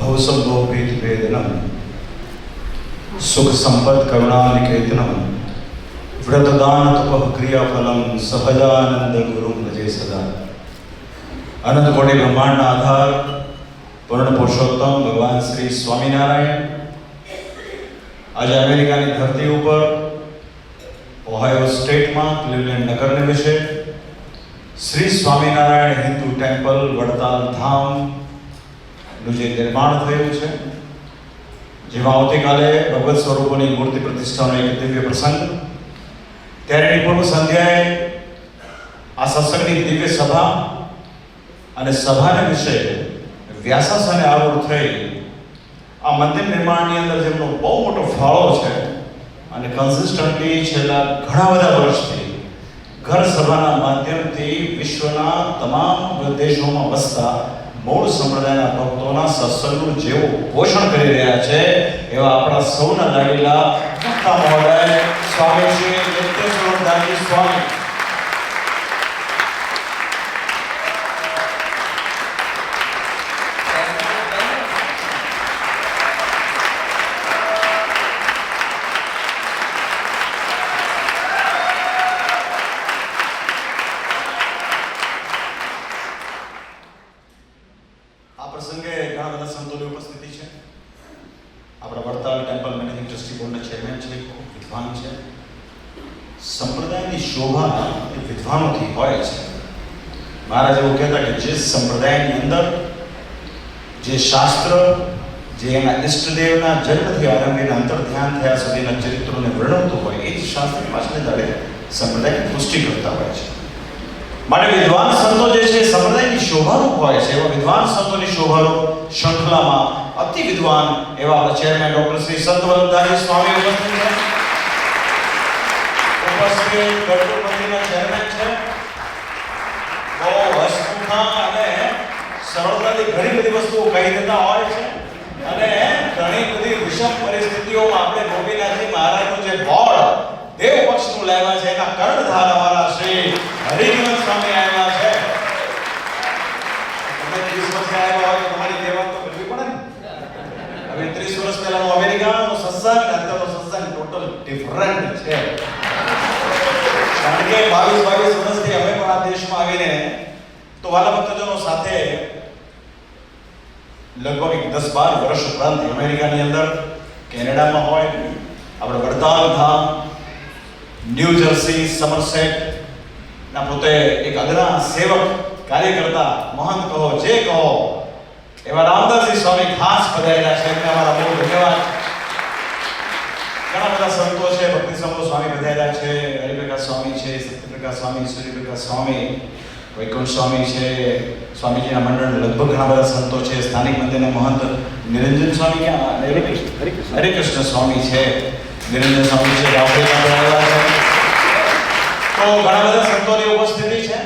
भवसंभोगभेदभेदनम सुख संपद करुणानिकेतनम व्रतदान तप क्रियाफलम सहजानंद गुरुम भजे सदा। अनंत कोटि ब्रह्मांड आधार पूर्ण पुरुषोत्तम भगवान श्री स्वामीनारायण आज अमेरिका की धरती पर ओहायो स्टेट में क्लीवलैंड नगर ने विषय श्री स्वामीनारायण हिंदू टेम्पल वड़ताल धाम निर्माण थयुं छे, जेमां आवतीकाले भगवत स्वरूपोनी मूर्ति प्रतिष्ठानो एक दिव्य प्रसंग, त्यारे पूर्व संध्याए आ सत्संगनी दिव्य सभा અને સભાના વિષય વ્યાસાસને આરૂઢ થઈ આ મંદિર નિર્માણની અંદર જેમનો બહુ મોટો ફાળો છે અને કન્સિસ્ટન્ટલી છેલ્લા ઘણા બધા વર્ષથી ઘર સભાના માધ્યમથી વિશ્વના તમામ દેશોમાં વસતા મૂળ સંપ્રદાયના ભક્તોના સત્સંગનું જેવું પોષણ કરી રહ્યા છે એવા આપણા સૌના લાગેલા ભક્તા મહોદય સ્વામી શ્રી નિત્યાનંદજી સ્વામી शास्त्र जे एना इष्टदेवना जन्मथी आरंभीने अंतर ध्यान थया सुधीना चरित्रोने वर्णवतो होय ए शास्त्र पाछले दाड़े संप्रदायनी पुष्टि करता होय छे। माटे विद्वान संतो जे छे संप्रदायनी शोभारूप होय छे एवा विद्वान संतोनी शोभारूप श्रृंखलामां अति विद्वान एवा चेयरमेन डॉक्टर श्री संत वल्लभदासजी स्वामी उपस्थित छे। उपस्थित गढ़पुर मंदिरना चेयरमेन छे। बહુ હસમુખા અને સરળતાથી ઘણી બધી વસ્તુઓ કહી દેતા હોય છે અને ઘણી બધી વિષમ પરિસ્થિતિઓમાં આપણે ગોપીનાથજી મહારાજનું જે બોર્ડ દેવ પક્ષનું લાવ્યા છે એના કર્ણધારવાળા શ્રી હરિજીવન સ્વામી આવ્યા છે। તમે 30 વર્ષે આવ્યા હોય તો તમારી કહેવત તો કરવી પડે ને। હવે 30 વર્ષ પહેલાનો અમેરિકાનો સત્સંગ અને અત્યારનો સત્સંગ ટોટલ ડિફરન્ટ છે, કારણ કે 22 વર્ષથી અમે પણ આ દેશમાં આવીને તો વાલા ભક્તજનો સાથે लगभग 10-12 वर्ष उपरांत अमेरिका अंदर कैनेडा में होय આપણે વડતાલ ધામ ન્યૂ જર્સી समरसेट ना પોતે એક અગ્રણા સેવક કાર્યકર્તા મહંત કહો જે કહો એવા રામદાસજી સ્વામી ખાસ પધારેલા છે એમને અમારા બહુ ધન્યવાદ। ઘણા બધા સંતો છે, ભક્તિ સમૂહ સ્વામી પધારેલા છે, હરિપ્રકાશ સ્વામી છે, સત્યપ્રકાશ સ્વામી, સૂર્યપ્રકાશ સ્વામી, वैकुंठ स्वामी है, स्वामी जी मंडल लगभग घना बड़ा संतो है, स्थानिक मंदिर महंत निरंजन स्वामी क्या हरिकृष्ण स्वामी है, निरंजन स्वामी है, तो घना बड़ा संतों की उपस्थिति है।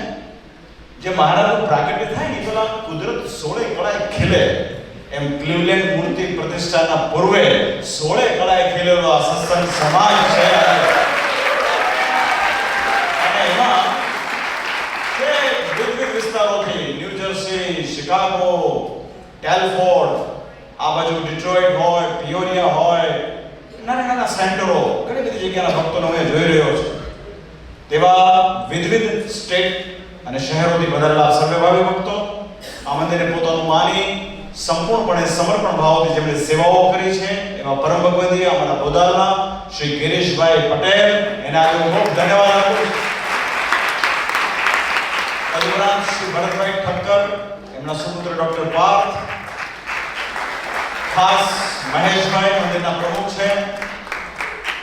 जो महाराज प्राकट्य थाय ने तो कुदरत 16 कलाए खिले एम क्लीवलैंड मूर्ति प्रतिष्ठाना पूर्वे 16 कलाए खिलेलो आ सत्संग समाज है। न्यू जर्सी, शिकागो, टेलफोर्ड, आ बाजू डिट्रॉइट होय, पियोनिया होय, नाना सेंटरो घणी बधी जग्याना भक्तोने હું જોઈ રહ્યો છું। તેવા વિવિધ સ્ટેટ અને શહેરોથી પધારેલા સર્વભાવી ભક્તો આ મંદિરને પોતાનું માની સંપૂર્ણપણે સમર્પણ ભાવથી જેમણે સેવાઓ કરી છે એવા પરમ ભગવંતી અમારા બોદાલના શ્રી ગિરીશભાઈ પટેલ એના હું ખૂબ ધન્યવાદ આપું છું। तदुपरांत श्री भरतभाई ठक्कर एमना सुपुत्र डॉक्टर पार्थ, खास महेशभाई मंदिरना प्रमुख है।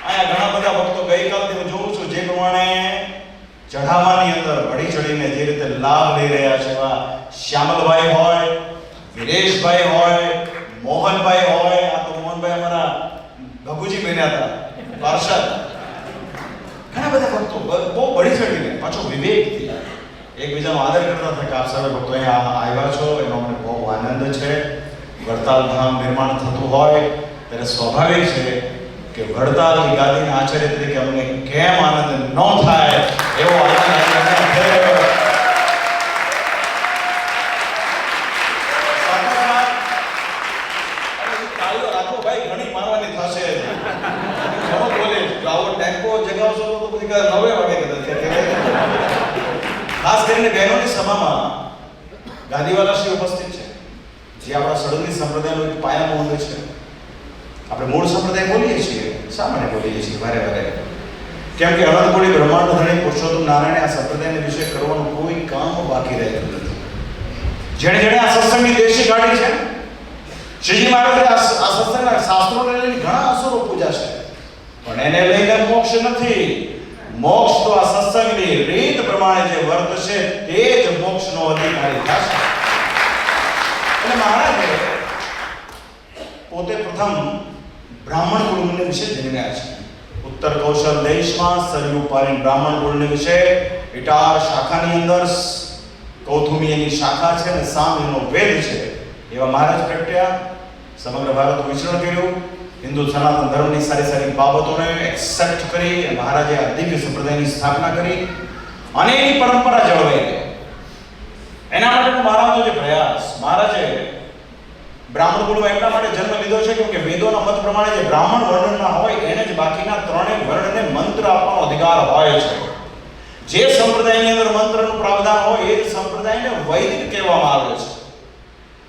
आया घણા બધા ભક્તો ગઈકાલથી હું જોઉં છું જે પ્રમાણે ચઢાવાની અંદર વળી ચડીને જે રીતે લાભ લઈ રહ્યા છે એવા શ્યામલભાઈ હોય, વિરેશભાઈ હોય, મોહનભાઈ હોય। આ તો મોહનભાઈ અમારા ભગુજી બન્યા હતા પાર્ષદ। ઘણા બધા ભક્તો બહુ વળી ચડીને પાછો વિવેકથી એકબીજાનો આદર કરતા હતા કે આપ સર્વે ભક્તો અહીંયા આવ્યા છો એનો મને બહુ આનંદ છે। વડતાલ ધામ નિર્માણ થતું હોય ત્યારે સ્વાભાવિક છે કે વડતાલની ગાદીના આચાર્ય તરીકે અમને કેમ આનંદ ન થાય એવો આનંદ ભાઈ ઘણી મારવાની થશે. ખબર બોલે આવો ટેમ્પો જગાવશો તો પછી 9 વાગે કદાચ. ખાસ કરીને બહેનોની સભામાં ગાદીવાલા શ્રી ઉપસ્થિત છે, જે આપણા સડંગી સંપ્રદાયનો એક પાયાનો અંગ છે. આપણે મૂળ સંપ્રદાય બોલીએ છીએ, શા માટે બોલીએ છીએ વારે વારે? કેમ કે અનંતકોટી બ્રહ્માંડ ધણી પુરુષોત્તમ નારાયણે આ સંપ્રદાયને વિશે કરવાનું કોઈ કામ બાકી રહેતું નથી. જેણે જેણે આ સત્સંગની દેશી કાઢી છે, શ્રીજી મહારાજે આ સત્સંગના શાસ્ત્રોને લઈને ઘણા અસુરો પૂજા છે, પણ એને લઈને મોક્ષ નથી. મોક્ષ તો આ સત્સંગની રીત પ્રમાણે જે વર્તશે તે જ મોક્ષનો અધિકારી થશે. અને મહારાજે પોતે પ્રથમ બ્રાહ્મણ કુળને વિશે જણાવ્યા છે. ઉત્તર કૌશલ દેશમાં સરયુ પારી બ્રાહ્મણ કુળને વિશે ઇટાર શાખાની અંદર કૌથુમી એની શાખા છે અને સામ એનો વેદ છે એવા મહારાજ પ્રગટ્યા. સમગ્ર ભારત વિચરણ કર્યું, હિન્દુ સનાતન ધર્મની સારી સારી બાબતોને એક્સેપ્ટ કરી મહારાજે આ દિવ્ય સંપ્રદાયની સ્થાપના કરી અને એની પરંપરા જળવાઈ ગઈ. એના માટેનો મહારાજનો જે પ્રયાસ, મહારાજે બ્રાહ્મણ કુળમાં એટલા માટે જન્મ લીધો છે કે વેદોના મત પ્રમાણે જે બ્રાહ્મણ વર્ણના હોય એને જ બાકીના ત્રણેય વર્ણને મંત્ર આપવાનો અધિકાર હોય છે. જે સંપ્રદાયની અંદર મંત્રનું પ્રાવધાન હોય એ સંપ્રદાયને વૈદિક કહેવામાં આવે છે.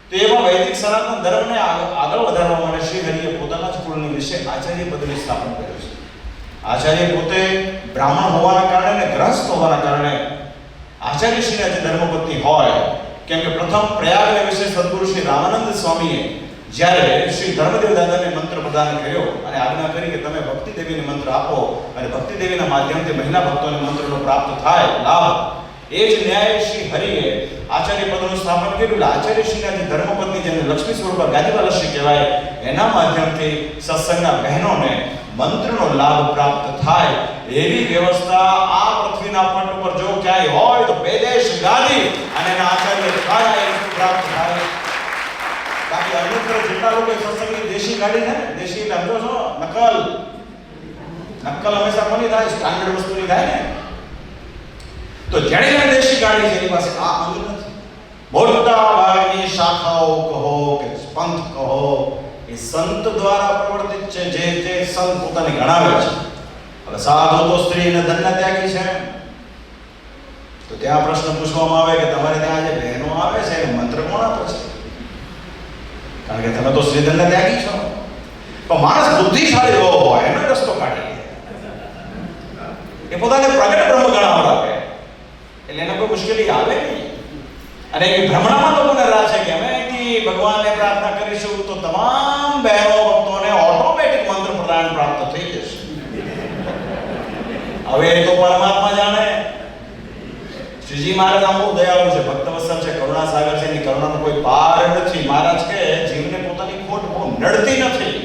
તો એવા વૈદિક સનાતન ધર્મને આગળ વધારવા માટે શ્રી હરિએ પોતાના જ કુળની વિશે આચાર્ય પદની સ્થાપના કરી છે. આચાર્ય પોતે બ્રાહ્મણ હોવાના કારણે અને ગ્રસ્ત હોવાના કારણે આચાર્યશ્રીના જે ધર્મપત્ની હોય, કેમ કે પ્રથમ પ્રયાગને વિશે સદગુરુ શ્રી રામાનંદ સ્વામીએ જ્યારે શ્રી ધર્મદેવ દાદાને મંત્ર પ્રદાન કર્યો અને આજ્ઞા કરી કે તમે ભક્તિ દેવીને મંત્ર આપો અને ભક્તિ દેવીના માધ્યમથી મહિલા ભક્તોને મંત્રનો પ્રાપ્ત થાય લાભ, એ જ ન્યાય શ્રી હરિએ આચાર્ય પદનું સ્થાપન કર્યું. આચાર્યશ્રીના જે ધર્મપત્ની જેને લક્ષ્મી સ્વરૂપા ગાદીવાલા શ્રી કહેવાય, એના માધ્યમથી સત્સંગના બહેનોને મંત્રનો લાભ પ્રાપ્ત થાય એવી વ્યવસ્થા આ પૃથ્વીના પટ ઉપર જો ક્યાંય હોય તો બેદેશ ગાદી અને એના આચાર્ય થાય એ પ્રાપ્ત થાય. બાકી અન્યત્ર જેટલા લોકો સત્સંગની દેશી ગાડી છે, દેશી એટલે સમજો છો, નકલ હંમેશા કોની થાય? સ્ટાન્ડર્ડ વસ્તુની થાય ને. તો જેણે જેણે દેશી ગાડી છે એની પાસે આ અંગ નથી. મોટા ભાગની શાખાઓ કહો કે પંથ કહો એ સંત દ્વારા પ્રવર્તિત છે, જે સંત પોતાને ગણાવે છે. હવે સાધુ તો સ્ત્રી અને ધન્ય ત્યાગી છે, તો ત્યાં પ્રશ્ન પૂછવામાં આવે કે તમારે ત્યાં જે બહેનો આવે છે એને મંત્ર કોણ આપે છે? કારણ કે તમે તો સ્ત્રી ધન્ય ત્યાગી છો. પણ માણસ બુદ્ધિશાળી એવો હોય એનો રસ્તો કાઢી એ પોતાને પ્રગટ બ્રહ્મ ગણાવવા આપે એટલે એને કોઈ મુશ્કેલી આવે નહીં. અને એ ભ્રમણામાં લોકોને રાહ છે કે અમે અહીંથી ભગવાનને પ્રાર્થના કરીશું તો તમામ બહેનો ભક્તોને ઓટોમેટિક મંત્ર પ્રદાન પ્રાપ્ત થઈ જશે. હવે એ તો પરમાત્મા જાણે. શ્રીજી મહારાજ આમ બહુ દયાળુ છે, ભક્તવત્સલ છે, કરુણા સાગર છે, એની કરુણાનો કોઈ પાર નથી. મહારાજ કે જીવને પોતાની ખોટ બહુ નડતી નથી,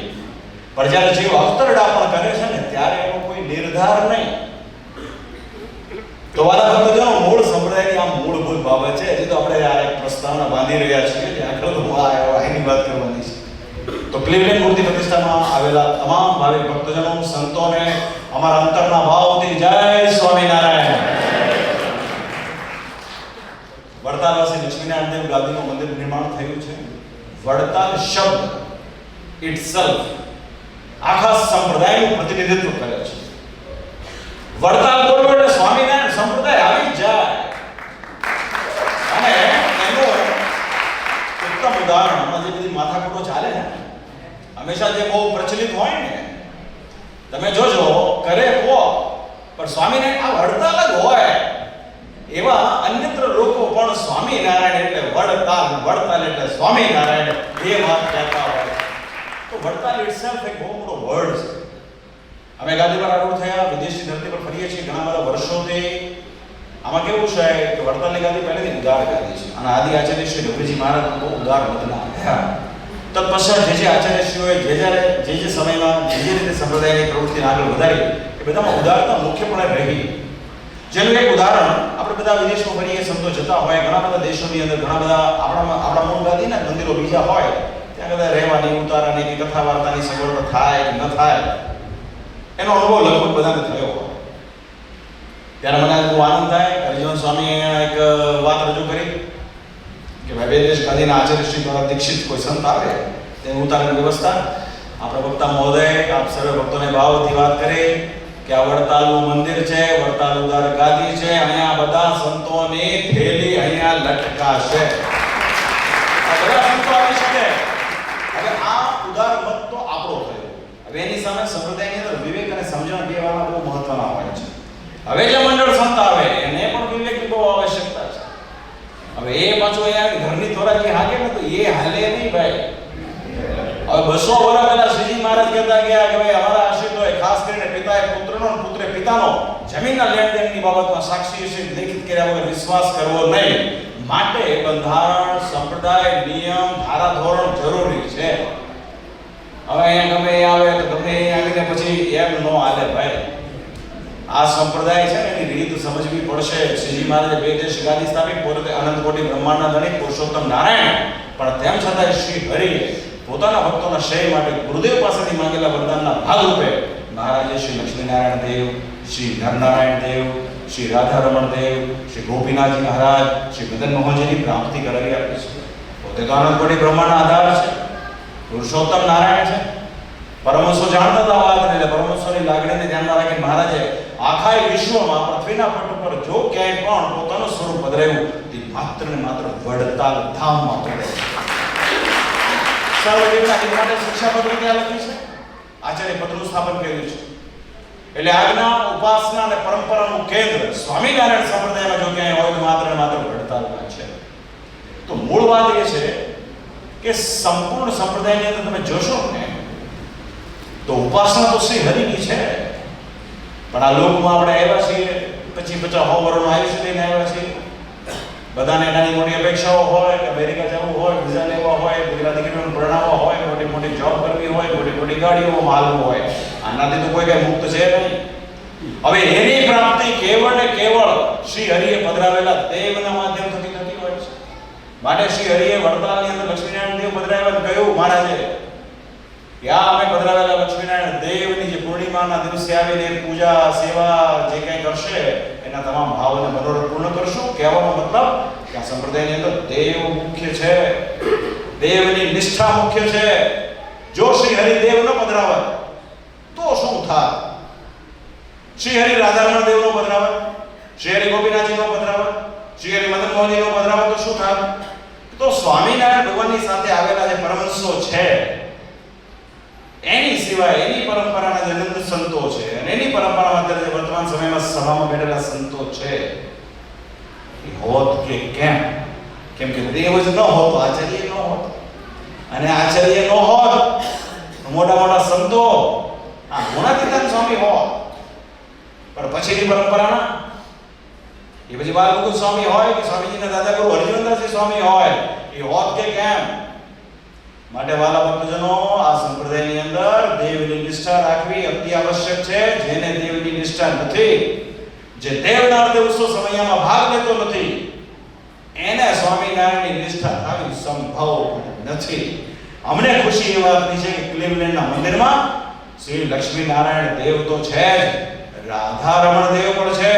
પણ જ્યારે જીવ અવતરડાપણ કરે છે ને ત્યારે એનો કોઈ નિર્ધાર નહીં. તો વાલા ભક્તજનો, મૂળ સંપ્રદાયની આ મૂળભૂત બાબત છે. હજી તો આપણે આ એક પ્રસ્તાવના બાંધી રહ્યા છીએ જે આગળ તો એની વાત કરવાની છે. તો ક્લિવલેન્ડ મૂર્તિ પ્રતિષ્ઠામાં આવેલા તમામ ભાવિક ભક્તજનો, સંતોને અમારા અંતરના ભાવથી જય સ્વામિનારાયણ. વડતાલવાસી લક્ષ્મીનારાયણ દેવ ગાદીનું મંદિર નિર્માણ થયું છે. વડતાલ શબ્દ ઇટસેલ્ફ આખા સંપ્રદાયનું પ્રતિનિધિત્વ કરે છે. વડતાલ બોલો એટલે સ્વામિનારાયણ સંપ્રદાય આવી જાય. અને એનું ઉત્તમ ઉદાહરણ, આમાં જે બધી માથાકૂટો ચાલે ને હંમેશા જે બહુ પ્રચલિત હોય ને, તમે જોજો કરે કો પણ સ્વામિનારાયણ આ વડતાલ જ હોય. એવા અન્યત્ર લોકો પણ સ્વામિનારાયણ એટલે વડતાલ એટલે સ્વામિનારાયણ એ વાત કહેતા હોય. તો વડતાલ ઇટસેલ્ફ એક બહુ મોટો વર્ડ છે. અમે ગાદી પર આગળ થયા, વિદેશી ધરતી પર ફરીએ છીએ ઘણા બધા વર્ષોથી. આમાં કેવું છે કે વડતાલની ગાદી પહેલેથી ઉદાર ગાદી છે અને આદિ આચાર્ય શ્રી ડોબરીજી મહારાજ બહુ ઉદાર મતના હતા. તત્પશ્ચાત જે આચાર્યશ્રીઓએ જે સમયમાં જે રીતે સંપ્રદાયની પ્રવૃત્તિને આગળ વધારી એ બધામાં ઉદારતા મુખ્યપણે રહી. જેનું એક ઉદાહરણ, આપણે બધા વિદેશમાં ફરીએ, સંતો જતા હોય ઘણા બધા દેશોની અંદર, ઘણા બધા આપણા મૂળ ગાદીના મંદિરો બીજા હોય ત્યાં બધા રહેવાની, ઉતારાની કે કથા વાર્તાની સગવડ થાય કે ન થાય એનો અનુભવ લગભગ બધાને થયો હોય. ત્યારે મને બહુ આનંદ થાય. હરિજન સ્વામીએ એક વાત રજૂ કરી કે ભાઈ વિદેશ ગાદીના આચાર્યશ્રી દ્વારા દીક્ષિત કોઈ સંત આવે તેની ઉતારાની વ્યવસ્થા આપણે વક્તા મહોદય આપ સર્વે ભક્તોને ભાવથી વાત કરી કે આ વડતાલનું મંદિર છે, વડતાલ ઉદાર ગાદી છે, અહીંયા બધા સંતોની થેલી અહીંયા લટકાશે. આ બધા સંતો આવી શકે. હવે આ ઉદાર મત તો આપણો થયો. હવે એની સામે સંપ્રદાયની અંદર વિવેક અને સમજણ બે વાળા બહુ મહત્વના હોય છે. હવે જે મંડળ સંત આવે એને પણ વિવેકની બહુ આવશ્યકતા છે. હવે એ પાછો અહીંયા ઘરની ધોરાજી હાકે ને તો એ હાલે નહીં ભાઈ. હવે 200 વર્ષ પહેલા શ્રીજી મહારાજ કહેતા ગયા કે ભાઈ અમારા આશ્રિતોએ ખાસ કરીને પિતાએ પુત્રનો અને પુત્રે પિતાનો જમીનના લેણદેણની બાબતમાં સાક્ષી છે લેખિત કર્યા વગર વિશ્વાસ કરવો નહીં. માટે બંધારણ, સંપ્રદાય, નિયમ, ધારાધોરણ જરૂરી છે. હવે અહીંયા ગમે એ આવે તો ગમે એ આવીને પછી એમ નો હાલે ભાઈ. આ સંપ્રદાય છે ને એની રીત સમજવી પડશે. શ્રીજી મહારાજે બે દેશ ગાદી સ્થાપી, પોતે અનંત કોટી બ્રહ્માંડના ધણી પુરુષોત્તમ નારાયણ, પણ તેમ છતાં શ્રી હરિએ પોતાના ભક્તોના શ્રેય માટે ગુરુદેવ પાસેથી માંગેલા વરદાનના ભાગરૂપે મહારાજે શ્રી લક્ષ્મીનારાયણ દેવ, શ્રી નરનારાયણ દેવ, શ્રી રાધારમણ દેવ, શ્રી ગોપીનાથજી મહારાજ, શ્રી મદન મોહનજીની પ્રાપ્તિ કરાવી આપી છે. પોતે તો અનંત કોટી બ્રહ્માંડના આધાર છે, પુરુષોત્તમ નારાયણ છે. પરમહંસો જાણતા હતા વાતને, એટલે પરમહંસોની લાગણીને ધ્યાનમાં રાખી મહારાજે આખા વિશ્વમાં પૃથ્વીના પટ ઉપર જો ક્યાંય પણ પોતાનું સ્વરૂપ પધરાવ્યું તે માત્ર ને માત્ર વડતાલ ધામમાં પધરાવ્યું. સર્વદેવના હિત માટે શિક્ષાપત્ર ત્યાં લખ્યું છે, આચાર્ય પદનું સ્થાપન કર્યું છે. એટલે આજ્ઞા, ઉપાસના અને પરંપરાનું કેન્દ્ર સ્વામિનારાયણ સંપ્રદાયમાં જો ક્યાંય હોય તો માત્ર ને માત્ર વડતાલમાં છે. તો મૂળ વાત એ છે કે સંપૂર્ણ સંપ્રદાયની અંદર તમે જોશો ને તો ઉપાસના તો શ્રી હરિની છે, પણ આ લોકમાં આપણે આવ્યા છીએ 50-50 વર્ષનું આયુષ્ય લઈને આવ્યા છીએ. બધાને નાની મોટી અપેક્ષાઓ હોય કે અમેરિકા જવું હોય, વિઝા લેવા હોય, દીકરા દીકરીઓને પરણાવવા હોય, મોટી મોટી જોબ કરવી હોય, મોટી મોટી ગાડીઓમાં હાલવું હોય. આનાથી તો કોઈ કઈ મુક્ત છે નહીં. હવે એની પ્રાપ્તિ કેવળ ને કેવળ શ્રી હરિએ પધરાવેલા દેવના માધ્યમ થકી થતી હોય છે. માટે શ્રી હરિએ વડતાલની અંદર લક્ષ્મીનારાયણ દેવ પધરાવ્યા કહ્યું મહારાજે કે આ અમે પધરાવેલા લક્ષ્મીનારાયણ દેવની જે પૂર્ણિમાના દિવસે આવીને પૂજા, સેવા જે કંઈ કરશે એના તમામ ભાવ અને મનોરથ પૂર્ણ કરશું. કહેવાનો મતલબ કે આ સંપ્રદાયની અંદર દેવ મુખ્ય છે, દેવની નિષ્ઠા મુખ્ય છે. જો શ્રી હરિ દેવ ન પધરાવે તો શું થાય? શ્રી હરિ રાધારમણ દેવ નો પધરાવે, શ્રી હરિ ગોપીનાથજી નો પધરાવે, શ્રી હરિ મદન મોહનજી નો પધરાવે તો શું થાય? તો સ્વામિનારાયણ ભગવાનની સાથે આવેલા જે પરમહંસો છે એની સિવાય એની પરંપરાના જે અનંત સંતો છે અને એની પરંપરામાં અત્યારે જે વર્તમાન સમયમાં સભામાં બેઠેલા સંતો છે એ હોત કે કેમ કે દેવ જ ન હોત તો આચાર્ય ન હોત, અને આચાર્ય ન હોત તો મોટા મોટા સંતો આ ગુણાતીતાન સ્વામી હોત. પણ પછીની પરંપરાના એ પછી બાલમુકુદ સ્વામી હોય કે સ્વામીજીના દાદા ગુરુ હરિવંદરસિંહ સ્વામી હોય એ હોત કે કેમ. માટે વાલા ભક્તજનો, આ સંપ્રદાયની અંદર દેવની નિષ્ઠા રાખવી અતિ આવશ્યક છે. જેને દેવની નિષ્ઠા નથી, જે દેવના અર્થે ઉત્સવ સમયમાં ભાગ લેતો નથી, એને સ્વામિનારાયણની નિષ્ઠા થવી સંભવ નથી. અમને ખુશી એ વાતની છે કે ક્લિવલેન્ડના મંદિરમાં શ્રી લક્ષ્મીનારાયણ દેવ તો છે જ, રાધારમણ દેવ પણ છે,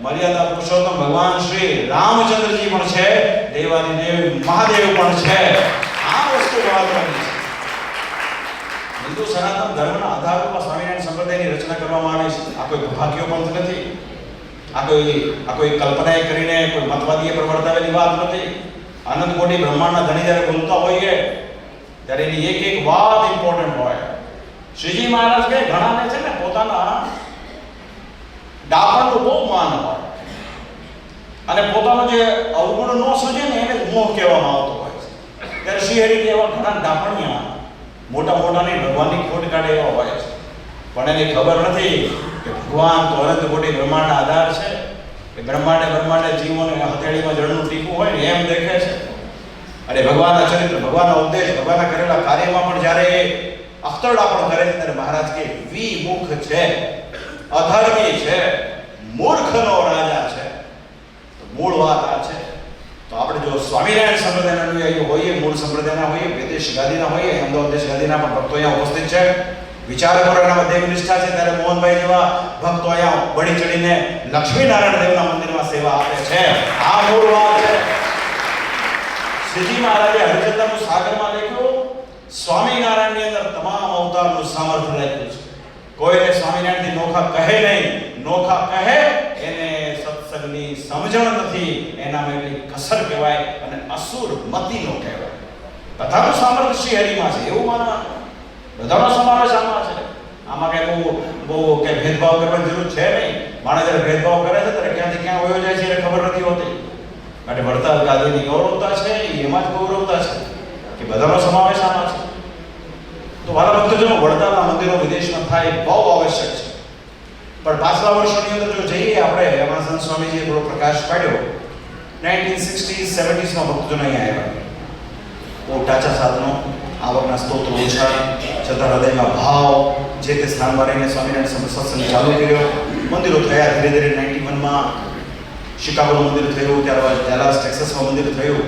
મર્યાદા પુરુષોત્તમ ભગવાન શ્રી રામચંદ્રજી પણ છે, દેવાદિદેવ મહાદેવ પણ છે. આ વસ્તુ મહત્વની છે. હિન્દુ સનાતન ધર્મના આધાર પર સ્વામિનારાયણ સંપ્રદાયની રચના કરવામાં આવી છે. આ કોઈ ભાગ્યો પંથ નથી, આ કોઈ કલ્પના કરીને કોઈ મતવાદીએ પ્રવર્તાવેલી વાત નથી. અનંત કોટી બ્રહ્માંડના ધણી જ્યારે બોલતા હોઈએ ત્યારે એની એક એક વાત ઇમ્પોર્ટન્ટ હોય. શ્રીજી મહારાજ કે ઘણાને છે ને પોતાના ડાપણનું બહુ માન હોય અને પોતાનો જે અવગુણ ન સૂજે ને એને મોહ કહેવામાં આવતો હોય છે. ત્યારે શ્રી હરિ એવા ઘણા ડાપણિયા મોટા મોટાની ભગવાનની ખોટ કાઢે એવા હોય છે, પણ એને ખબર નથી કે ભગવાન તો અનંત કોટી બ્રહ્માંડના આધાર છે. એ બ્રહ્માંડે જીવોને હથેળીમાં જળનું ટીપું હોય ને એમ દેખે છે. અને ભગવાનના ચરિત્ર, ભગવાનના ઉપદેશ, ભગવાનના કરેલા કાર્યમાં પણ જ્યારે અખતરડાપણ કરે છે ત્યારે મહારાજ કે વિમુખ છે, અધર્મી છે, મૂર્ખનો રાજા છે. તો મૂળ વાત આ છે. તો આપણે જો સ્વામિનારાયણ સંપ્રદાયના અનુયાયીઓ હોઈએ, મૂળ સંપ્રદાયના હોઈએ, વિદેશ ગાદીના હોઈએ, અમદાવાદ દેશ ગાદીના પણ ભક્તો અહીંયા ઉપસ્થિત છે. વિચાર કરો એના દેવ નિષ્ઠા છે, ત્યારે મોહનભાઈ જેવા ભક્તો અહીંયા બળી ચડીને લક્ષ્મીનારાયણ દેવના મંદિરમાં સેવા આપે છે. આ મૂળ વાત છે. શ્રીજી મહારાજે હરિચંદ્રનું સાગરમાં લખ્યું, સ્વામિનારાયણની અંદર તમામ અવતાર અવતારનું સામર્થ્ય રાખ્યું છે. કોઈને સ્વામિનારાયણથી નોખા કહે નહીં. નોખા કહે એને સત્સંગની સમજણ નથી, એનામાં એટલી કસર કહેવાય અને અસુર મતીનો કહેવાય. બધાનું સામર્થ્ય શ્રી હરિમાં છે એવું માનવાનું. બધાનો સમાવેશ આમાં છે. આમાં કઈ બહુ કઈ ભેદભાવ કરવાની જરૂર છે નહીં. માણસ જ્યારે ભેદભાવ કરે છે ત્યારે ક્યાંથી ક્યાં વયો જાય છે એને ખબર નથી હોતી. માટે વડતાલ ગાદીની ગૌરવતા છે, એમાં જ ગૌરવતા છે કે બધાનો સમાવેશ આમાં છે. તો વાલા ભક્તજનો, વડતાલના મંદિરો વિદેશમાં થાય બહુ આવશ્યક છે. પણ પાછલા વર્ષોની અંદર જો જઈએ આપણે, એમાં સંત સ્વામીજીએ થોડો પ્રકાશ પાડ્યો. 1960s 70s માં ભક્તજનો અહીંયા આવ્યા. બહુ ટાચા સાધનો, આવકના સ્ત્રોતો ઓછા, છતાં હૃદયમાં ભાવ, જે તે સ્થાનમાં રહીને સ્વામિનારાયણ સત્સંગ ચાલુ કર્યો. મંદિરો થયા ધીરે ધીરે. 91 માં શિકાગોનું મંદિર થયું, ત્યારબાદ ડેલાસ ટેક્સાસમાં મંદિર થયું,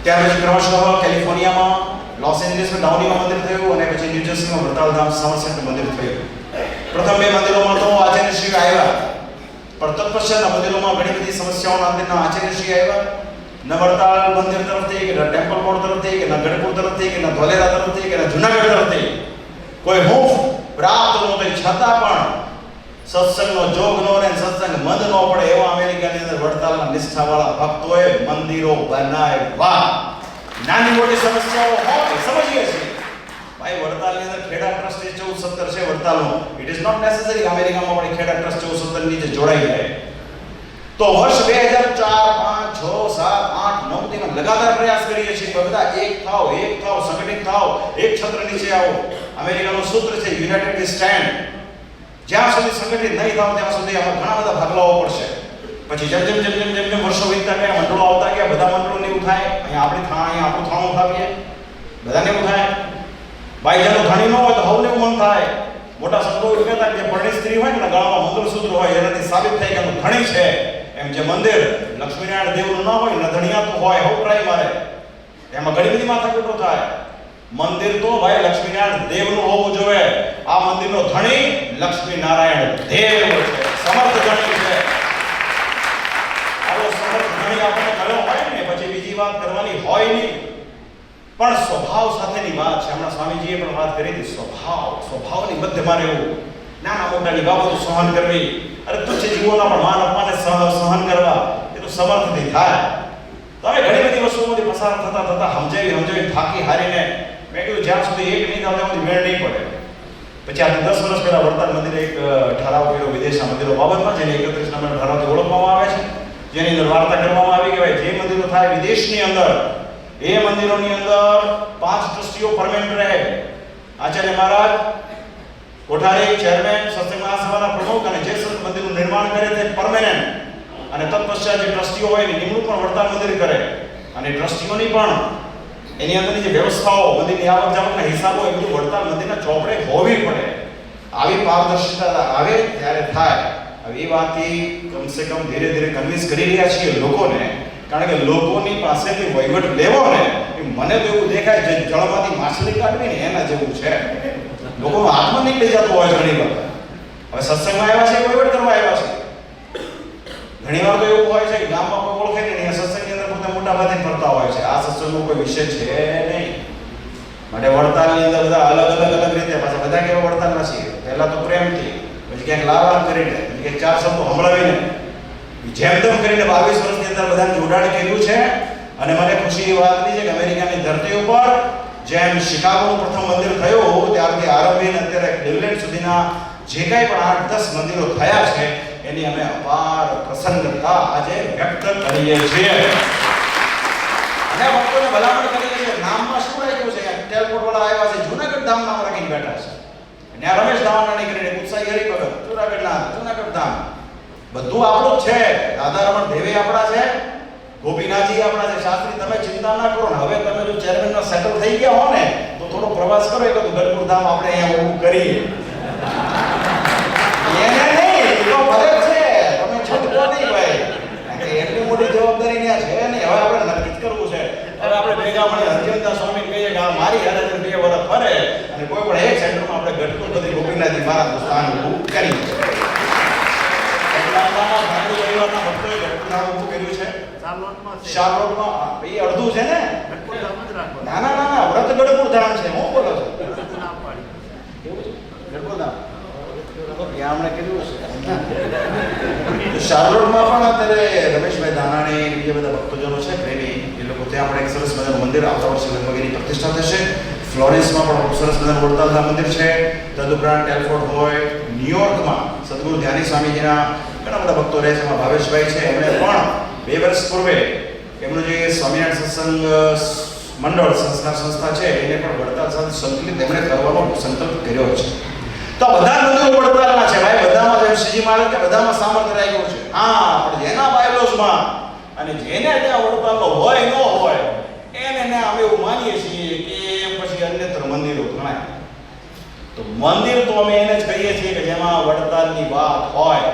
ત્યાર પછી ક્રમશઃ કેલિફોર્નિયામાં લોસ એન્જલિસમાં ડાઉનીમાં મંદિર થયું અને પછી ન્યૂજર્સીમાં વડતાલ ધામ સમરસેટ મંદિર થયું. પ્રથમ બે મંદિરોમાં તો આચાર્યશ્રી આવ્યા, પણ તત્પશ્ચાતના મંદિરોમાં ઘણી બધી સમસ્યાઓના અંતરના આચાર્યશ્રી આવ્યા. ન વડતાલ મંદિર તરફથી કે ન ટેમ્પલ બોર્ડ તરફથી કે ન ગઢપુર તરફથી કે ન ધોલેરા તરફથી કે ન જુનાગઢ તરફથી કોઈ હૂંફ પ્રાપ્ત નહોતી. છતાં પણ સત્સંગનો જોગ નો રહે, સત્સંગ મંદ ન પડે એવા અમેરિકાની અંદર વડતાલના નિષ્ઠાવાળા ભક્તોએ મંદિરો બનાવ્યા. નાની મોટી સમસ્યાઓ હોય સમજીએ છીએ ભાઈ. વડતાલની અંદર ખેડા ટ્રસ્ટ 14-17 છે વડતાલનો. ઇટ ઇઝ નોટ નેસેસરી અમેરિકામાં પણ ખેડા ટ્રસ્ટ 14-17 નીચે જોડાઈ જાય. તો વર્ષ 2004, 5, 6, 7, 8, 9 થી લગાતાર પ્રયાસ કરીએ છીએ બધા એક થાવ, સંગઠિત થાવ, એક છત્ર નીચે આવો. અમેરિકાનું સૂત્ર છે યુનાઇટેડ વી સ્ટેન્ડ. જ્યાં સુધી સંગઠિત નહીં થાવ ત્યાં સુધી આમાં ઘણા બધા ભાગલાઓ પડશે. પછી જેમ વર્ષો વીતતા ગયા, મંડળો આવતા ગયા, બધા મંડળોને એવું થાય અહીંયા આપણું થાણું થાવીએ, બધાને એવું થાય. ભાઈ જેનું ધણી ન હોય તો હવને એવું મન થાય. મોટા સંતો એવું કહેતા કે પરણી સ્ત્રી હોય ને ગળામાં મંગળસૂત્ર હોય એનાથી સાબિત થાય કે એનું ધણી છે. એમ જે મંદિર લક્ષ્મીનારાયણ દેવનું ન હોય ને ધણિયાતું હોય, હવ ટ્રાય મારે, એમાં ઘણી બધી માથાકૂટો થાય. મંદિર તો ભાઈ લક્ષ્મીનારાયણ દેવનું હોવું જોઈએ. આ મંદિરનો ધણી લક્ષ્મીનારાયણ દેવ છે, સમર્થ ધણી છે. આવો સમર્થ ધણી આપણે કર્યો હોય ને પછી બીજી વાત કરવાની હોય નહીં. પણ સ્વભાવ સાથેની વાત છે. હમણાં સ્વામીજીએ પણ વાત કરી હતી, સ્વભાવની મધ્યમાં રહેવું, નાના મોટાની બાબતો સહન કરવી, અરે તુચ્છ જીવોના પણ માન અપમાનને સહન કરવા, એ તો સમર્થથી થાય. તો હવે ઘણી બધી વસ્તુઓમાંથી પસાર થતા સમજાવી થાકી હારીને મેં કીધું જ્યાં સુધી એક નહીં થાય ત્યાં સુધી મેળ નહીં પડે. પછી આજે 10 વર્ષ પહેલા વડતાલ મંદિરે એક ઠરાવ કર્યો વિદેશના મંદિરો બાબતમાં, જેને 31 નંબર ઠરાવથી ઓળખવામાં આવે છે, જેની અંદર વાર્તા કરવામાં આવી કે ભાઈ જે મંદિરો થાય વિદેશની અંદર એ મંદિરોની અંદર 5 ટ્રસ્ટીઓ પરમેનન્ટ રહે. આચાર્ય મહારાજ, કોઠારી, ચેરમેન, સત્સંગ મહાસભાના પ્રમુખ અને જે સંત મંદિરનું નિર્માણ કરે તે પરમેનન્ટ. અને તત્પશ્ચાત જે ટ્રસ્ટીઓ હોય એની નિમણૂક પણ વડતાલ મંદિર કરે. અને ટ્રસ્ટીઓની પણ એની અંદરની જે વ્યવસ્થાઓ, મંદિરની આવક જાવકના હિસાબો એ બધું વડતાલ મંદિરના ચોપડે હોવી પડે. આવી પારદર્શિતા આવે ત્યારે થાય. હવે એ વાતથી કમસે કમ ધીરે ધીરે કન્વિન્સ કરી રહ્યા છીએ લોકોને. કારણ કે લોકોની પાસેથી વહીવટ લેવો ને એ મને તો એવું દેખાય છે જળમાંથી માછલી કાઢવી ને એના જેવું છે. લોકોનો આત્મા નીકળી જતો હોય ઘણી વાર. હવે સત્સંગમાં આવ્યા છે, વહીવટ કરવા આવ્યા છે. ઘણી વાર તો એવું હોય છે કે ગામમાં કોઈ ઓળખે નહીં, સત્સંગની અંદર પોતે મોટા ભાગે ફરતા હોય છે. આ સત્સંગનો કોઈ વિષય છે નહીં. માટે વડતાલની અંદર બધા અલગ રીતે, પાછા બધા કેવા વડતાલના છીએ. પહેલા તો પ્રેમથી, પછી ક્યાંક લાવાન કરીને, પછી ક્યાંક 4 શબ્દો સંભળાવીને, જેમ તેમ કરીને 22 વર્ષની અંદર બધાને જોડાણ કર્યું છે. અને મને ખુશી એ વાતની છે કે અમેરિકાની ધરતી ઉપર જેમ શિકાગોનું પ્રથમ મંદિર થયું ત્યારથી આરંભીને અત્યારે ક્લિવલેન્ડ સુધીના જે કાંઈ પણ 8-10 મંદિરો થયા છે એની અમે અપાર પ્રસન્નતા આજે વ્યક્ત કરીએ છીએ. અને ભક્તોને ભલામણ કરીએ છીએ. નામમાં શું રાખ્યું છે? ટેલકોટ વાળા આવ્યા છે, જુનાગઢ ધામ નામ રાખીને બેઠા છે. અને આ રમેશ ધામના કરીને ઉત્સાહી હરિભગત જુનાગઢ ધામ બધું આપણું જ છે. રાધારમણ દેવી આપણા છે, ગોપીનાથજી આપણા છે. શાસ્ત્રી તમે ચિંતા ના કરો ને. હવે તમે જો ચેરમેનમાં સેટલ થઈ ગયા હો ને તો થોડો પ્રવાસ કરો. એક ગઢપુર ધામ આપણે અહીંયા ઊભું કરીએ. એને નહીં તો ભલે છે, તમે છૂટકો નહીં ભાઈ. એટલી મોટી જવાબદારી ત્યાં છે નહીં. હવે આપણે નક્કી જ કરવું છે. હવે આપણે ભેગા મળી હરજિંદા સ્વામી કહીએ કે આ મારી હારે 2 વર્ષ ફરે અને કોઈ પણ એક સેન્ટરમાં આપણે ગઢપુર બધી ગોપીનાથજી મહારાજનું સ્થાન ઊભું કરીએ. શાર્લોટમાં એ અડધું છે ને. ના વ્રત ગઢપુર ધામ છે. હું બોલો છો બિલકુલ ના હમણાં કીધું છે શાર્લોટમાં પણ અત્યારે રમેશભાઈ દાનાણી બીજા બધા ભક્તજનો છે પ્રેમી એ લોકો ત્યાં પણ એક સરસ મજાનું મંદિર આવતા વર્ષે લગભગ એની પ્રતિષ્ઠા થશે. ફ્લોરેન્સમાં પણ સરસ મજાનું વડતાલધામ મંદિર છે. તદુપરાંત ટેલફોર્ડ હોય, ન્યુયોર્કમાં સદગુરુ ધ્યાની સ્વામીજીના ઘણા બધા ભક્તો રહે છે. એમાં ભાવેશભાઈ છે, એમણે પણ 2 વર્ષ પૂર્વે એમનું જે સ્વામિનારાયણ સત્સંગ મંડળ સંસ્થા છે એને પણ વડતાલ સાથે સંકલિત એમણે કરવાનો સંકલ્પ કર્યો છે. તો બધા મંદિરો વડતાલના છે ભાઈ, બધામાં જેમ શ્રીજી મહારાજ કે બધામાં સામર્થ્ય રાખ્યું છે. હા, પણ જેના બાયલોસમાં અને જેને ત્યાં વડતાલનો હોય ન હોય એને અમે એવું માનીએ છીએ કે પછી અન્યત્ર મંદિરો ગણાય. તો મંદિર તો અમે એને જ કહીએ છીએ કે જેમાં વડતાલની વાત હોય.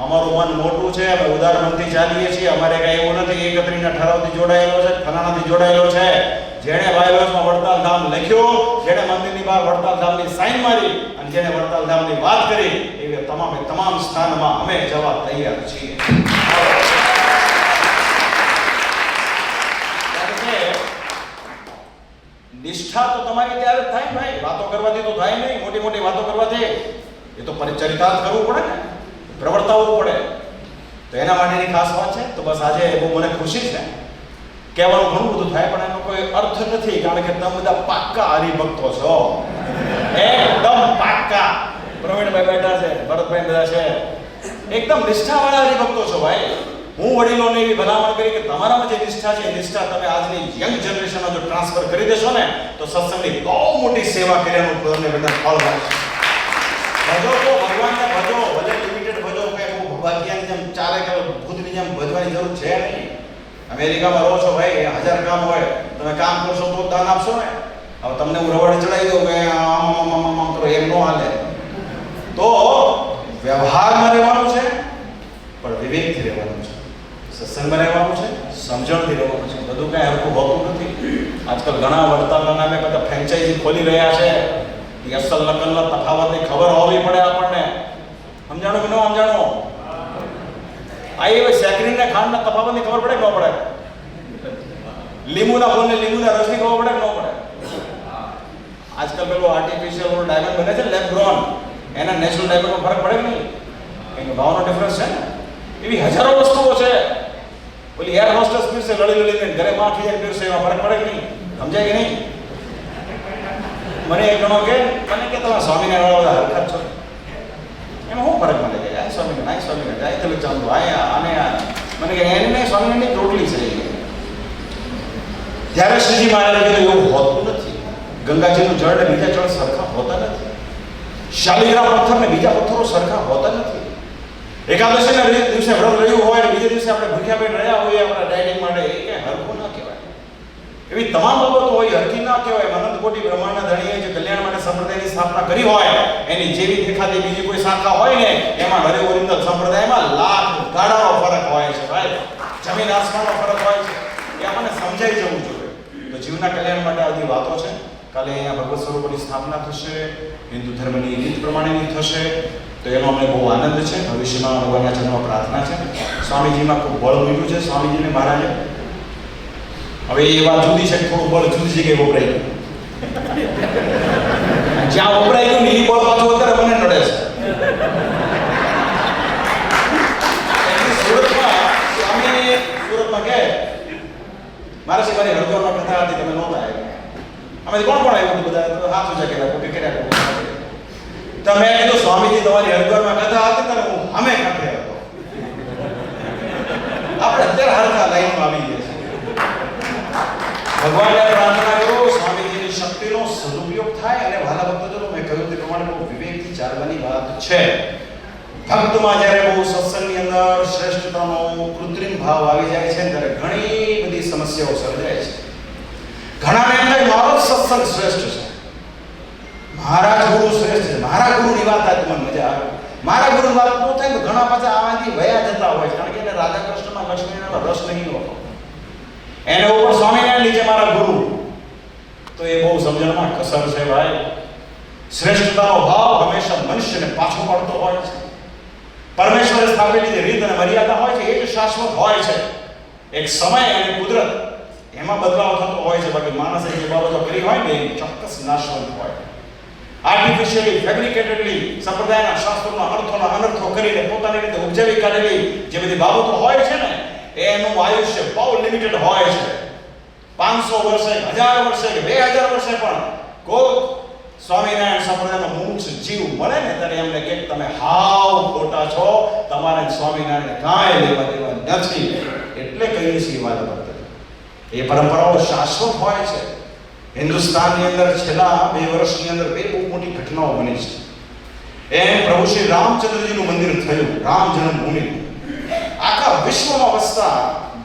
અમારું મન મોટું છે, અમે ઉદાર મનથી ચાલીએ છીએ. અમારે કઈ એવું નથી કે એકત્રીના ઠરાવથી જોડાયેલો છે, ફલાણાથી જોડાયેલો છે. જેણે બાયલોસમાં વડતાલ ધામ લખ્યો, જેણે મંદિરની બહાર વડતાલ ધામની સાઈન મારી અને જેણે વડતાલ ધામની વાત કરી, એવી તમામ સ્થાનમાં અમે જવા તૈયાર છીએ. નિષ્ઠા તો તમારી ત્યારે જ થાય ભાઈ, વાતો કરવાથી તો થાય નહીં. મોટી મોટી વાતો કરવાથી એ તો પરિચરિતાર્થ કરવું પડે ને, પ્રવર્તાવવું પડે. તો એના માટેની ખાસ વાત છે. તો બસ આજે બહુ મને ખુશી છે. કહેવાનું ઘણું બધું થાય પણ એનો કોઈ અર્થ નથી, કારણ કે તમે બધા પાક્કા હરિભક્તો છો, એકદમ પાક્કા. પ્રવીણભાઈ બેઠા છે, ભરતભાઈ બધા છે, એકદમ નિષ્ઠાવાળા હરિભક્તો છો ભાઈ. હું વડીલોને એવી ભલામણ કરી કે તમારામાં જે નિષ્ઠા છે, નિષ્ઠા તમે આજની યંગ જનરેશનમાં જો ટ્રાન્સફર કરી દેશો ને તો સત્સંગની બહુ મોટી સેવા કર્યાનું તમને બધા ફળ મળશે. ભજો તો ભગવાનને ભજો, ભલે લિમિટેડ ભજો, કે બહુ ભાગ્યાની જેમ ચાલે કે ભૂતની જેમ ભજવાની જરૂર છે નહીં. અમેરિકામાં રહો છો ભાઈ, 1000 કામ હોય, તમે કામ કરશો તો દાન આપશો ને. હવે તમને હું રવાડે ચડાવી દઉં કે આમ કરો, એમ ન હાલે. તો વ્યવહારમાં રહેવાનું છે, પણ વિવેકથી રહેવાનું છે, સત્સંગમાં રહેવાનું છે, સમજણથી રહેવાનું છે. બધું કાંઈ હરખું હોતું નથી. આજકાલ ઘણા વડતાલના નામે બધા ફ્રેન્ચાઇઝી ખોલી રહ્યા છે. એ અસલ નકલના તફાવતની ખબર હોવી પડે આપણને. સમજાણું કે ન સમજાણું? આ એ સેકરીને ખાંડના તફાવતની ખબર પડે કે ન પડે? લીંબુના ફૂલને લીંબુના રસની ખબર પડે કે ન પડે? આજકાલ પેલું આર્ટિફિશિયલ ડાયમંડ બને છે લેબ ગ્રોન, એના નેચરલ ડાયમંડમાં ફરક પડે કે નહીં? એનો ભાવનો ડિફરન્સ છે ને. એવી હજારો વસ્તુઓ છે. ઓલી એર હોસ્ટેસ પીરસે લડીને ઘરે માખી જાય પીરસે, એમાં ફરક પડે કે નહીં? સમજાય કે નહીં? મને એક જણો કે તમે સ્વામિનારાયણ બધા હરખત છો, એમાં શું ફરક મને કે આ સ્વામિનારાયણ જાય તો ચાલુ આયા અને મને કે એને સ્વામિનારાયણની રોટલી છે. જ્યારે શ્રીજી મહારાજે કીધું એવું હોતું નથી. ગંગાજીનું જળ ને બીજા જળ સરખા હોતા નથી. શાલિગ્રામ પથ્થર ને બીજા પથ્થરો સરખા હોતા નથી. એકાદશીના દિવસે વ્રત રહ્યું હોય અને બીજા દિવસે આપણે ભૂખ્યા પેટ રહ્યા હોઈએ આપણા ડાયટિંગ માટે, એ કઈ હરખું ના કહેવાય. એવી તમામ બાબતો હોય, હરખી ના કહેવાય. અનંત કોટી બ્રહ્માંડના ધણીએ જે કલ્યાણ માટે સંપ્રદાયની સ્થાપના કરી હોય, એની જેવી દેખાતી બીજી કોઈ શાખા હોય ને, એમાં હરે ઓરિજિનલ સંપ્રદાયમાં લાખ ગાડાનો ફરક હોય છે ભાઈ, જમીન આસમાનનો ફરક હોય છે. એ આપણને સમજાઈ જવું જોઈએ. તો જીવના કલ્યાણ માટે આ બધી વાતો છે. કાલે અહીંયા ભગવત સ્વરૂપોની સ્થાપના થશે, હિન્દુ ધર્મની રીત પ્રમાણેની થશે. તો એનો અમને બહુ આનંદ છે. ભવિષ્યમાં ભગવાનના ચરણમાં પ્રાર્થના છે. સ્વામીજીમાં ખૂબ બળ મૂક્યું છે સ્વામીજીને મહારાજે. હવે એ વાત જુદી છે, થોડું બળ જુદી જગ્યાએ વપરાય ગયું. જ્યાં વપરાય ગયું ને એ બળ પાછું અત્યારે મને નડે છે. સુરતમાં કે મારા સિવાય હળદરમાં કથા હતી, તમે નહોતા આવ્યા. અમે કોણ આવ્યું બધા હાથ ઊંચા કર્યા, કોઈ કર્યા. તમે કીધું સ્વામીજી તમારી હરિદ્વારમાં કથા હતી ને, હું અમે કાંઠે હતો. આપણે અત્યારે હરખા લાઈનમાં આવી ગયા છીએ. ભગવાનને પ્રાર્થના કરો સ્વામીજીની શક્તિનો સદુપયોગ થાય. અને વહાલા ભક્તજનો, મેં કહ્યું તે પ્રમાણે બહુ વિવેકથી ચાલવાની વાત છે. ભક્તમાં જ્યારે બહુ સત્સંગની અંદર શ્રેષ્ઠતાનો કૃત્રિમ ભાવ આવી જાય છે ત્યારે ઘણી બધી સમસ્યાઓ સર્જાય છે. ઘણાને એમ થાય મારો જ સત્સંગ શ્રેષ્ઠ છે, મારા ગુરુ શ્રેષ્ઠ છે, મારા ગુરુની વાત થાય તો મને મજા આવે. મારા ગુરુની વાત ન થાય તો ઘણા પાછા આમાંથી વયા જતા હોય છે, કારણ કે એને રાધા કૃષ્ણમાં લક્ષ્મીનો રસ નહીં હોતો. એને ઉપર સ્વામિનારાયણ નીચે મારા ગુરુ, તો એ બહુ સમજણમાં કસર છે ભાઈ. શ્રેષ્ઠતાનો ભાવ હંમેશા મનુષ્યને પાછો પડતો હોય છે. પરમેશ્વરે સ્થાપેલી જે રીત અને મર્યાદા હોય છે એ જ શાશ્વત હોય છે. એક સમય અને કુદરત એમાં બદલાવ થતો હોય છે. બાકી માણસે જે બાબતો કરી હોય ને એ ચોક્કસ નાશવંત હોય. આર્ટિફિશિયલી ફેબ્રિકેટેડલી સંપ્રદાયના શાસ્ત્રોના અર્થોના અનર્થો કરીને પોતાની રીતે ઉપજાવી કાઢેલી જે બધી બાબતો હોય છે ને એનું આયુષ્ય બહુ લિમિટેડ હોય છે. 500 વર્ષે, 1000 વર્ષે કે 2000 વર્ષે પણ કોઈ સ્વામિનારાયણ સંપ્રદાયનો મુમુક્ષ જીવ મળે ને ત્યારે એમને કે તમે હાવ ખોટા છો, તમારે સ્વામિનારાયણ કાંઈ લેવા દેવા નથી, એટલે કહીએ છીએ વાત કરતા. એ પરંપરાઓ શાશ્વત હોય છે. હિન્દુસ્તાનની અંદર છેલ્લા 2 વર્ષની અંદર 2 બહુ મોટી ઘટનાઓ બની છે. એમ પ્રભુ શ્રી રામચંદ્રજીનું મંદિર થયું, રામ જન્મભૂમિ. આખા વિશ્વમાં વસતા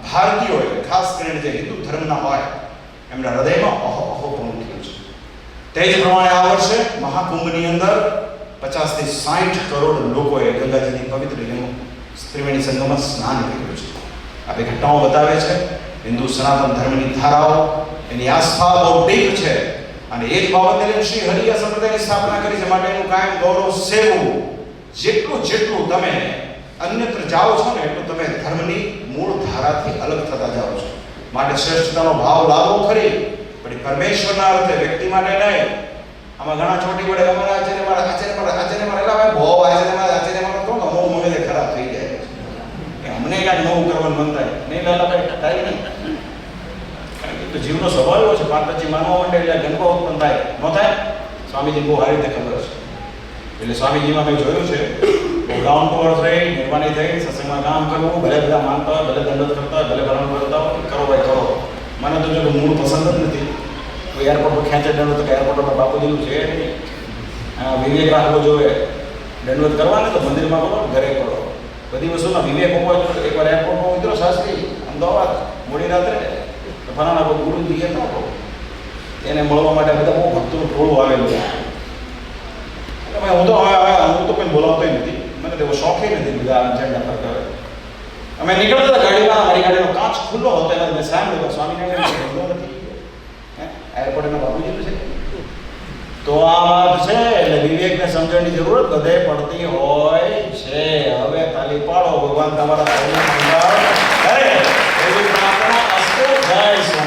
ભારતીયોએ, ખાસ કરીને જે હિન્દુ ધર્મના હોય, એમના હૃદયમાં અહોપણું થયું છે. તે જ પ્રમાણે આ વર્ષે મહાકુંભની અંદર 50 થી 60 કરોડ લોકોએ ગંગાજીની પવિત્ર ત્રિવેણી સંગમમાં સ્નાન કર્યું છે. આ બે ઘટનાઓ બતાવે છે હિન્દુ સનાતન ધર્મની ધારાઓ, એની આસ્થા બહુ ડીપ છે. અને એ જ બાબતને લઈને શ્રી હરિયા સંપ્રદાયની સ્થાપના કરી છે. માટે એનું કાયમ ગૌરવ સેવું. જેટલું તમે અન્યત્ર જાઓ છો ને એટલું તમે ધર્મની મૂળ ધારાથી અલગ થતા જાઓ છો. માટે શ્રેષ્ઠતાનો ભાવ લાવો ખરી, પણ પરમેશ્વરના અર્થે, વ્યક્તિ માટે નહીં. આમાં ઘણા ચોટી વડે અમારા આચાર્ય મારા બહુ આચાર્ય મારા કહો તો હું મગજ ખરાબ થઈ જાય કે અમને કાંઈ નવું કરવાનું મન થાય નહીં. લાલા ભાઈ થાય નહીં. તો જીવનો સ્વભાવ એવો છે, પાંચજી માનવા માંડે એટલે ગંભો ઉત્પન્ન થાય, ન થાય. સ્વામીજી બહુ સારી રીતે ખબર છે. એટલે સ્વામીજીમાં મેં જોયું છે ડાઉન ટુ અર્થ રહી, નિર્વાણી થઈ, સત્સંગમાં કામ કરવું, ભલે બધા માનતા હોય, ભલે દંડત કરતા હોય, ભલે ભરણ કરતા હોય, કરો ભાઈ કરો. મને તો જો મૂળ પસંદ જ નથી. કોઈ એરપોર્ટ પર ખેંચે દંડ તો કે એરપોર્ટ પર બાપુજીનું છે નહીં. વિવેક રાખવો જોઈએ. દંડવત કરવાને તો મંદિરમાં કરો, ઘરે કરો. બધી વસ્તુના વિવેક હોવો જોઈએ. એકવાર એરપોર્ટમાં ઉતરો શાસ્ત્રી અમદાવાદ મોડી રાત્રે, તો ફલાણા કોઈ ગુરુ દીએ ન કહો, એને મળવા માટે બધા બહુ ભક્તોનું ટોળું આવેલું છે. એટલે ભાઈ હું તો કોઈ બોલાવતો નથી, મને તેવો શોખ નથી બધા ઝંડા ફરતા હોય. અમે નીકળતા હતા ગાડીમાં, મારી ગાડીનો કાચ ખુલ્લો હતો, એમાં મેં સાંભળ્યું સ્વામિનારાયણ ખુલ્લો નથી, એરપોર્ટના બાપુજીનું છે. તો આ વાત છે. એટલે વિવેકને સમજણની જરૂરત બધે પડતી હોય છે. હવે તાલી પાડો, ભગવાન તમારા જય